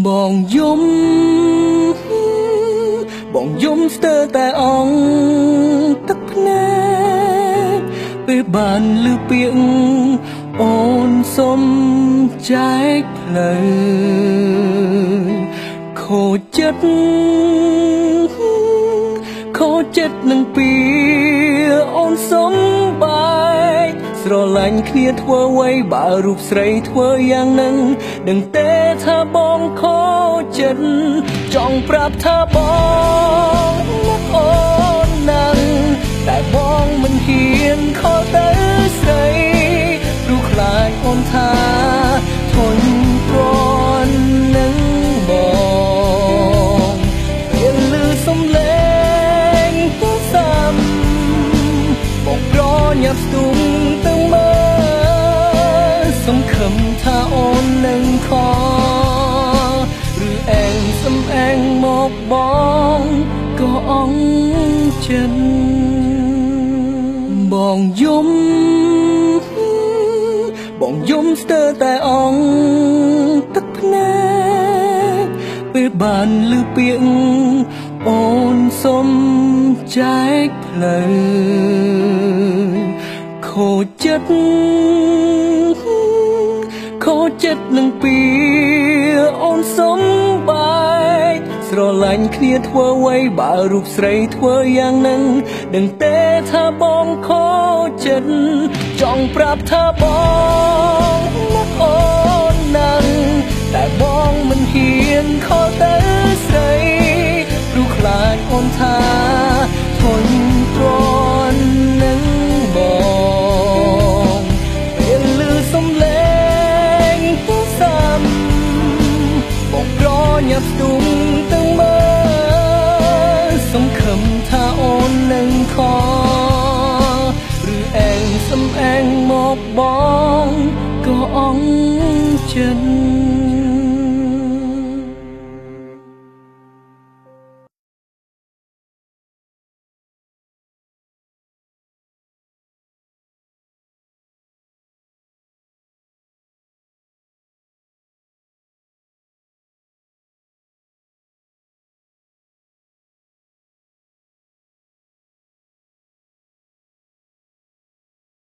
បងយំបងយំស្ទើរតែអងទឹកភ្នែកពេលបានឮពាក្យអូនសុំចែកផ្លូវខូចចិត្តនឹងពីអូនសុំបែកស្រឡាញ់គ្នាធ្វើអ្វីបើរូបស្រីធ្វើយ៉ាងនឹងដឹងទេថាបងខូចចិត្តចង់ប្រាប់ថាបងនឹកអូនណាស់តែបងមិនហ៊ានខកទៅស្រីព្រោះខ្លាចអូនថាធន់ទ្រាំនឹងបងពេលឮសំឡេងទូរស័ព្ទបងប្រញាប់ស្ទុំទៅមើលសង្ឃឹមថាអូននឹងខឬអែងសំអែងមកបងក៏អង់ចិត្តបងយំស្ទើរតែអងទឹកភ្នែកពេលបានឮពាក្យអូនសុំចែកផ្លូវខូចចិត្តនឹងពីអូនសុំបែកស្រឡាញ់គ្នាធ្វើអ្វីបើរូបស្រីធ្វើយ៉ាងនឹងដឹងទេថាបងខូចចិត្តចង់ប្រាប់ថាបងនឹកអូនណាស់តែបងមិនហ៊ានខកទៅស្រីព្រោះខ្លាចអូនថាធន់ទ្រាំនឹងបងពេលឮសំឡេងទូរស័ព្ទបងប្រញាប់ស្ទុំទៅមើលសង្ឃឹមថាអូននឹងខឬអែងសំអែងមកបងក៏អង់ចិត្ត